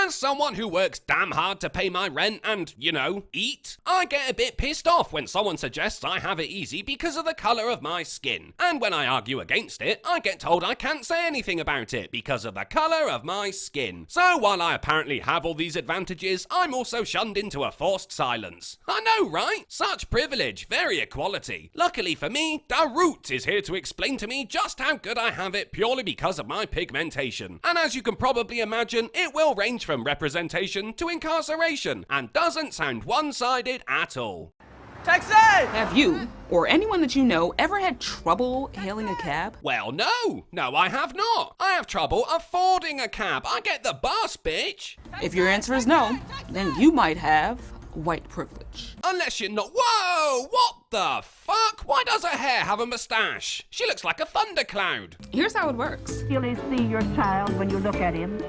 As someone who works damn hard to pay my rent and, you know, eat, I get a bit pissed off when someone suggests I have it easy because of the colour of my skin. And when I argue against it, I get told I can't say anything about it because of the colour of my skin. So while I apparently have all these advantages, I'm also shunned into a forced silence. I know, right? Such privilege, very equality. Luckily for me, Darut is here to explain to me just how good I have it purely because of my pigmentation. And as you can probably imagine, it will range from representation to incarceration and doesn't sound one-sided at all. Taxi! Have you, or anyone that you know, ever had trouble hailing a cab? Well, no, I have not. I have trouble affording a cab. I get the bus, bitch. If your answer is no, then you might have white privilege. Unless you're not. Whoa, what the fuck? Why does her hair have a mustache? She looks like a thundercloud. Here's how it works. You'll see your child when you look at him.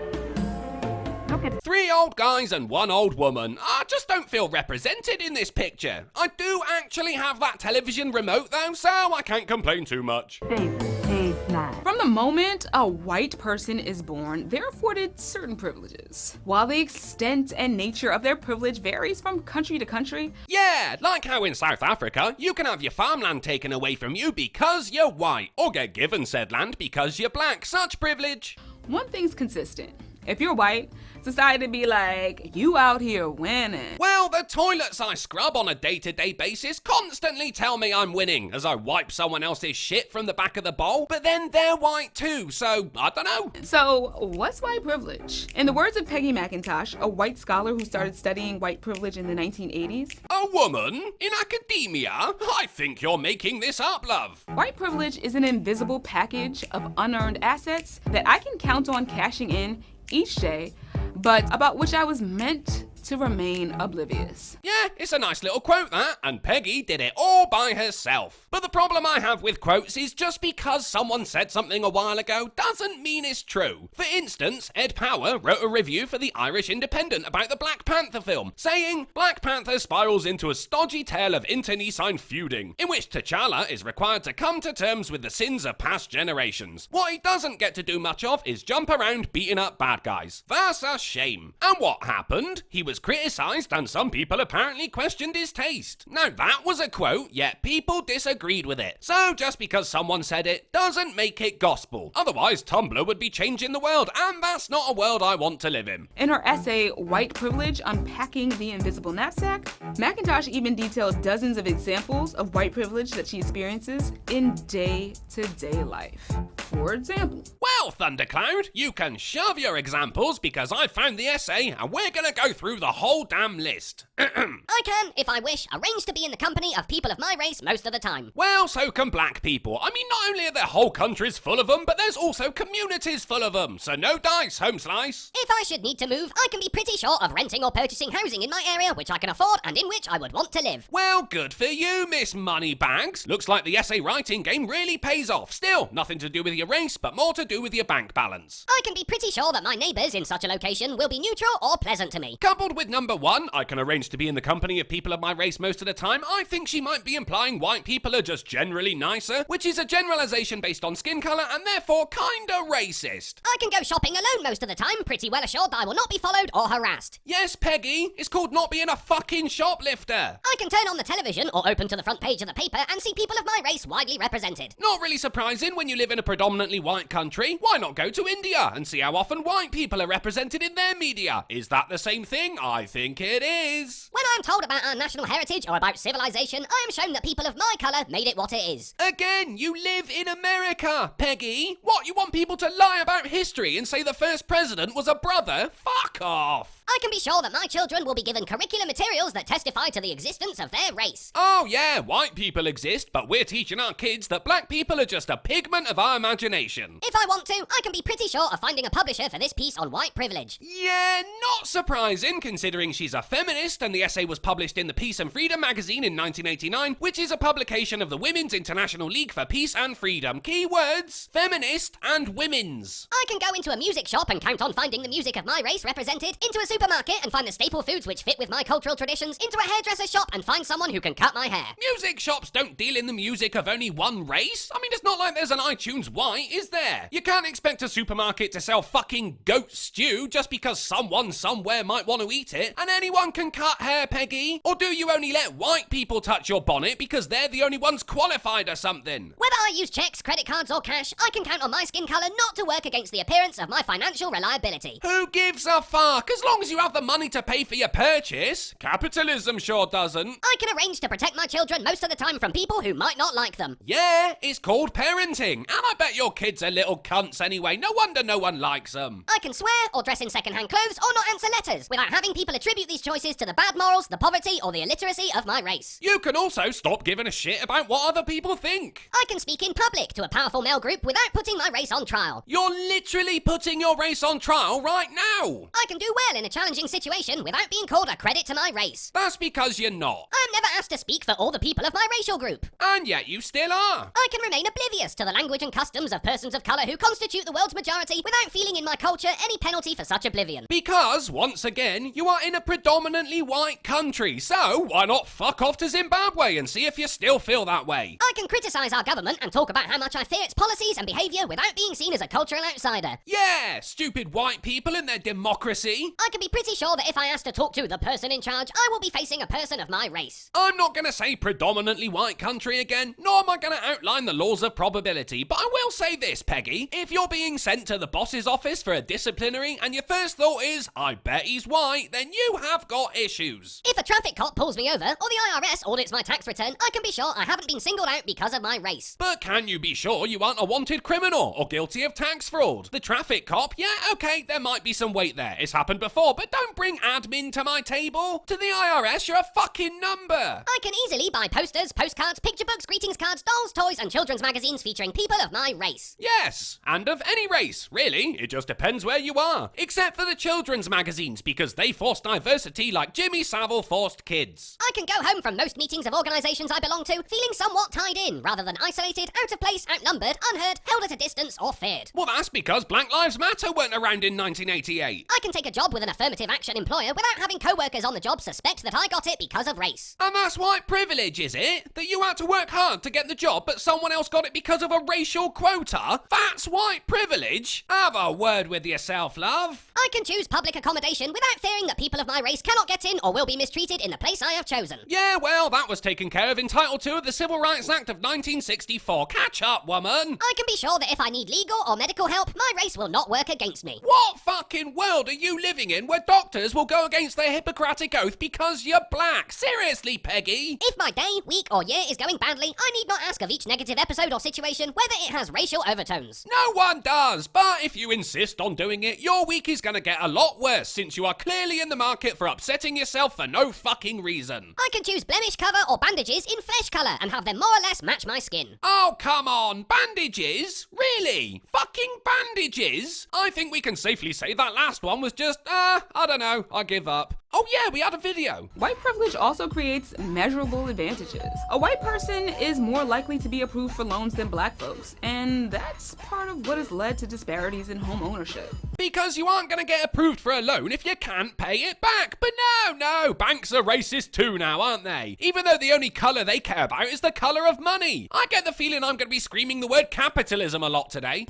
Look at 3 old guys and 1 old woman. I just don't feel represented in this picture. I do actually have that television remote though, so I can't complain too much. David, age 9. From the moment a white person is born, they're afforded certain privileges. While the extent and nature of their privilege varies from country to country. Yeah, like how in South Africa, you can have your farmland taken away from you because you're white, or get given said land because you're black. Such privilege. One thing's consistent. If you're white, society be like, you out here winning. Well, the toilets I scrub on a day-to-day basis constantly tell me I'm winning as I wipe someone else's shit from the back of the bowl, but then they're white too, so I don't know. So, what's white privilege? In the words of Peggy McIntosh, a white scholar who started studying white privilege in the 1980s, a woman in academia? I think you're making this up, love. White privilege is an invisible package of unearned assets that I can count on cashing in each day, but about which I was meant to remain oblivious. Yeah, it's a nice little quote that, and Peggy did it all by herself. But the problem I have with quotes is just because someone said something a while ago doesn't mean it's true. For instance, Ed Power wrote a review for the Irish Independent about the Black Panther film, saying, Black Panther spirals into a stodgy tale of internecine feuding, in which T'Challa is required to come to terms with the sins of past generations. What he doesn't get to do much of is jump around beating up bad guys. That's a shame. And what happened? He was criticised and some people apparently questioned his taste. Now that was a quote, yet people disagreed with it. So just because someone said it doesn't make it gospel. Otherwise Tumblr would be changing the world, and that's not a world I want to live in. In her essay, White Privilege, Unpacking the Invisible Knapsack, McIntosh even detailed dozens of examples of white privilege that she experiences in day-to-day life. For example, well, Thundercloud, you can shove your examples because I found the essay and we're gonna go through the whole damn list. I can, if I wish, arrange to be in the company of people of my race most of the time. Well, so can black people. I mean, not only are there whole countries full of them, but there's also communities full of them. So no dice, home slice. If I should need to move, I can be pretty sure of renting or purchasing housing in my area which I can afford and in which I would want to live. Well, good for you, Miss Moneybags. Looks like the essay writing game really pays off. Still, nothing to do with your race, but more to do with your bank balance. I can be pretty sure that my neighbours in such a location will be neutral or pleasant to me. Coupled with number 1, I can arrange to be in the company of people of my race most of the time, I think she might be implying white people are just generally nicer, which is a generalization based on skin color and therefore kinda racist. I can go shopping alone most of the time, pretty well assured that I will not be followed or harassed. Yes, Peggy, it's called not being a fucking shoplifter. I can turn on the television or open to the front page of the paper and see people of my race widely represented. Not really surprising when you live in a predominantly white country. Why not go to India and see how often white people are represented in their media? Is that the same thing? I think it is. When I'm told about our national heritage or about civilization, I am shown that people of my colour made it what it is. Again, you live in America, Peggy. What, you want people to lie about history and say the first president was a brother? Fuck off. I can be sure that my children will be given curriculum materials that testify to the existence of their race. Oh yeah, white people exist, but we're teaching our kids that black people are just a pigment of our imagination. If I want to, I can be pretty sure of finding a publisher for this piece on white privilege. Yeah, not surprising considering she's a feminist and the essay was published in the Peace and Freedom magazine in 1989, which is a publication of the Women's International League for Peace and Freedom. Keywords: feminist and women's. I can go into a music shop and count on finding the music of my race represented into a supermarket and find the staple foods which fit with my cultural traditions, into a hairdresser shop and find someone who can cut my hair. Music shops don't deal in the music of only one race. I mean, it's not like there's an iTunes White, is there? You can't expect a supermarket to sell fucking goat stew just because someone somewhere might want to eat it, and anyone can cut hair, Peggy? Or do you only let white people touch your bonnet because they're the only ones qualified or something? Whether I use checks, credit cards or cash, I can count on my skin colour not to work against the appearance of my financial reliability. Who gives a fuck? As long as you have the money to pay for your purchase. Capitalism sure doesn't. I can arrange to protect my children most of the time from people who might not like them. Yeah, it's called parenting. And I bet your kids are little cunts anyway. No wonder no one likes them. I can swear or dress in second-hand clothes or not answer letters without having people attribute these choices to the bad morals, the poverty or the illiteracy of my race. You can also stop giving a shit about what other people think. I can speak in public to a powerful male group without putting my race on trial. You're literally putting your race on trial right now. I can do well in a challenging situation without being called a credit to my race. That's because you're not. I'm never asked to speak for all the people of my racial group. And yet you still are. I can remain oblivious to the language and customs of persons of colour who constitute the world's majority without feeling in my culture any penalty for such oblivion. Because, once again, you are in a predominantly white country, so why not fuck off to Zimbabwe and see if you still feel that way? I can criticise our government and talk about how much I fear its policies and behaviour without being seen as a cultural outsider. Yeah, stupid white people and their democracy. I can be pretty sure that if I ask to talk to the person in charge, I will be facing a person of my race. I'm not going to say predominantly white country again, nor am I going to outline the laws of probability, but I will say this, Peggy. If you're being sent to the boss's office for a disciplinary and your first thought is, I bet he's white, then you have got issues. If a traffic cop pulls me over, or the IRS audits my tax return, I can be sure I haven't been singled out because of my race. But can you be sure you aren't a wanted criminal or guilty of tax fraud? The traffic cop, yeah, okay, there might be some weight there. It's happened before, but don't bring admin to my table. To the IRS, you're a fucking number. I can easily buy posters, postcards, picture books, greetings cards, dolls, toys, and children's magazines featuring people of my race. Yes, and of any race, really. It just depends where you are. Except for the children's magazines, because they force diversity like Jimmy Savile forced kids. I can go home from most meetings of organisations I belong to feeling somewhat tied in, rather than isolated, out of place, outnumbered, unheard, held at a distance, or feared. Well, that's because Black Lives Matter weren't around in 1988. I can take a job with an affirmative action employer without having co-workers on the job suspect that I got it because of race. And that's white privilege, is it? That you had to work hard to get the job, but someone else got it because of a racial quota? That's white privilege? Have a word with yourself, love. I can choose public accommodation without fearing that people of my race cannot get in or will be mistreated in the place I have chosen. Yeah, well, that was taken care of in Title II of the Civil Rights Act of 1964. Catch up, woman. I can be sure that if I need legal or medical help, my race will not work against me. What fucking world are you living in where doctors will go against their Hippocratic oath because you're black? Seriously, Peggy? If my day, week, or year is going badly, I need not ask of each negative episode or situation whether it has racial overtones. No one does, but if you insist on doing it, your week is gonna get a lot worse since you are clearly in the market for upsetting yourself for no fucking reason. I can choose blemish cover or bandages in flesh colour and have them more or less match my skin. Oh, come on, bandages? Really? Fucking bandages? I think we can safely say that last one was just, I don't know, I give up. Oh yeah, we had a video. White privilege also creates measurable advantages. A white person is more likely to be approved for loans than black folks, and that's part of what has led to disparities in home ownership. Because you aren't going to get approved for a loan if you can't pay it back. But no, banks are racist too now, aren't they? Even though the only colour they care about is the colour of money. I get the feeling I'm going to be screaming the word capitalism a lot today.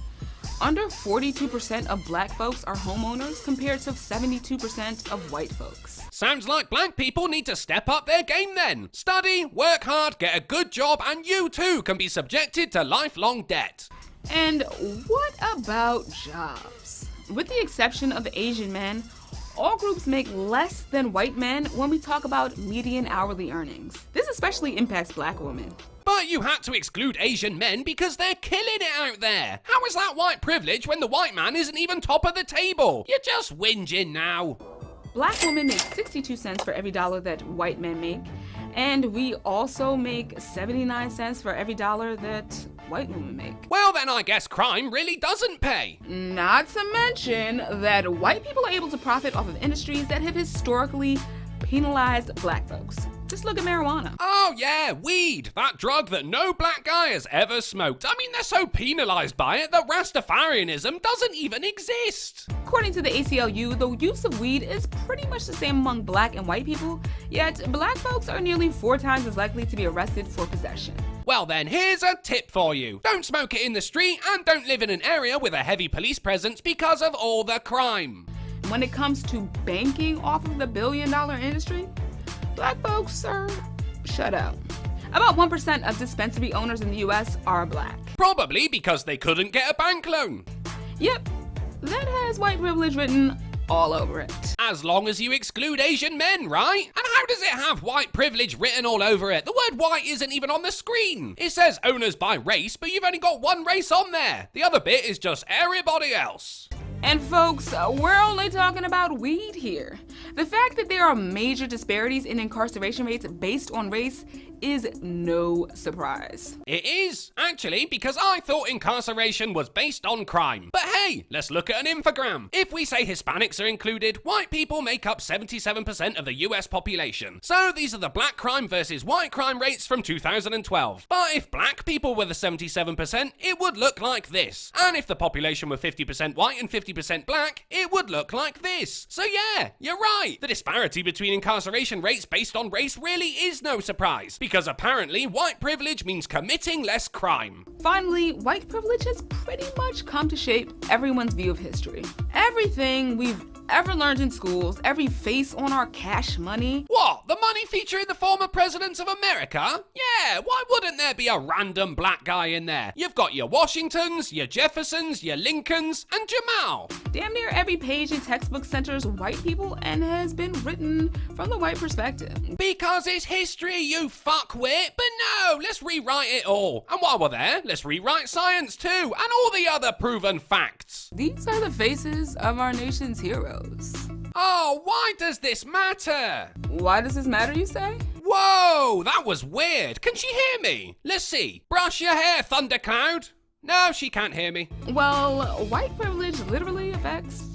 Under 42% of black folks are homeowners compared to 72% of white folks. Sounds like black people need to step up their game then. Study, work hard, get a good job, and you too can be subjected to lifelong debt. And what about jobs? With the exception of Asian men, all groups make less than white men when we talk about median hourly earnings. This especially impacts black women. But you had to exclude Asian men because they're killing it out there. How is that white privilege when the white man isn't even top of the table? You're just whinging now. Black women make 62 cents for every dollar that white men make, and we also make 79 cents for every dollar that white women make. Well, then I guess crime really doesn't pay. Not to mention that white people are able to profit off of industries that have historically penalized black folks. Just look at marijuana. Oh yeah, weed. That drug that no black guy has ever smoked. I mean, they're so penalized by it that Rastafarianism doesn't even exist. According to the ACLU, the use of weed is pretty much the same among black and white people, yet black folks are nearly 4 times as likely to be arrested for possession. Well then, here's a tip for you. Don't smoke it in the street and don't live in an area with a heavy police presence because of all the crime. When it comes to banking off of the billion-dollar industry, black folks are shut out. About 1% of dispensary owners in the US are black. Probably because they couldn't get a bank loan. Yep, that has white privilege written all over it. As long as you exclude Asian men, right? And how does it have white privilege written all over it? The word white isn't even on the screen. It says owners by race, but you've only got one race on there. The other bit is just everybody else. And folks, we're only talking about weed here. The fact that there are major disparities in incarceration rates based on race is no surprise. It is, actually, because I thought incarceration was based on crime. But hey, let's look at an infogram. If we say Hispanics are included, white people make up 77% of the US population. So these are the black crime versus white crime rates from 2012. But if black people were the 77%, it would look like this. And if the population were 50% white and 50% black, it would look like this. So yeah, you're right. The disparity between incarceration rates based on race really is no surprise, because apparently white privilege means committing less crime. Finally, white privilege has pretty much come to shape everyone's view of history. Everything we've ever learned in schools, every face on our cash money. What? The money featuring the former presidents of America? Yeah, why wouldn't there be a random black guy in there? You've got your Washingtons, your Jeffersons, your Lincolns, and Jamal. Damn near every page in textbook centers white people and has been written from the white perspective. Because it's history, you fuckwit. But no, let's rewrite it all. And while we're there, let's rewrite science too, and all the other proven facts. These are the faces of our nation's heroes. Oh, why does this matter? Why does this matter, you say? Whoa, that was weird. Can she hear me? Let's see. Brush your hair, Thundercloud. No, she can't hear me. Well, white privilege literally affects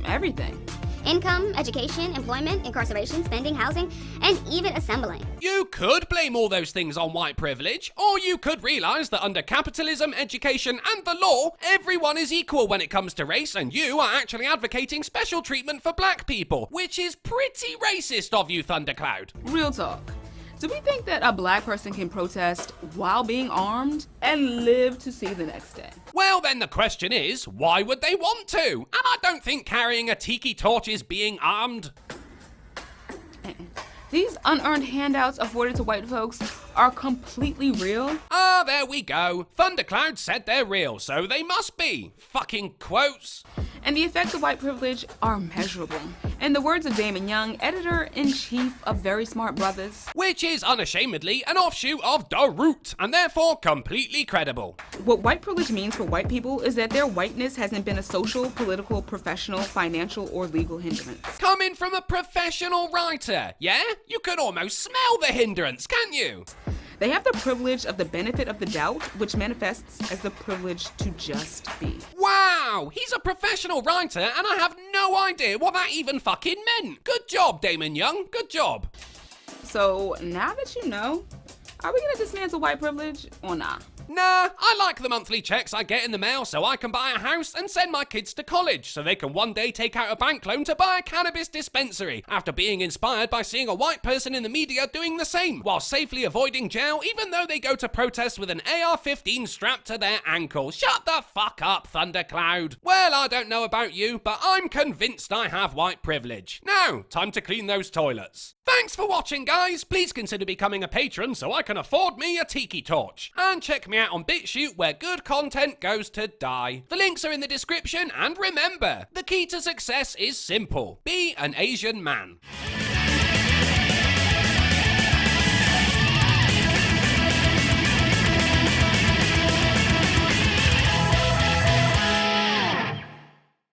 everything. Income, education, employment, incarceration, spending, housing, and even assembling. You could blame all those things on white privilege, or you could realize that under capitalism, education, and the law, everyone is equal when it comes to race, and you are actually advocating special treatment for black people, which is pretty racist of you, Thundercloud. Real talk. Do we think that a black person can protest while being armed and live to see the next day? Well, then the question is, why would they want to? And I don't think carrying a tiki torch is being armed. These unearned handouts afforded to white folks are completely real. Ah, there we go. Thundercloud said they're real, so they must be. Fucking quotes. And the effects of white privilege are measurable. In the words of Damon Young, editor-in-chief of Very Smart Brothers, which is unashamedly an offshoot of The Root, and therefore completely credible. What white privilege means for white people is that their whiteness hasn't been a social, political, professional, financial, or legal hindrance. Coming from a professional writer, yeah? You can almost smell the hindrance, can't you? They have the privilege of the benefit of the doubt, which manifests as the privilege to just be. Wow, he's a professional writer, and I have no idea what that even fucking meant. Good job, Damon Young, good job. So, now that you know, are we gonna dismantle white privilege or nah? Nah, I like the monthly checks I get in the mail so I can buy a house and send my kids to college so they can one day take out a bank loan to buy a cannabis dispensary after being inspired by seeing a white person in the media doing the same while safely avoiding jail even though they go to protest with an AR-15 strapped to their ankle. Shut the fuck up, Thundercloud. Well, I don't know about you, but I'm convinced I have white privilege. Now, time to clean those toilets. Thanks for watching, guys. Please consider becoming a patron so I can afford me a tiki torch. And check me out on BitChute where good content goes to die. The links are in the description, and remember, the key to success is simple. Be an Asian man.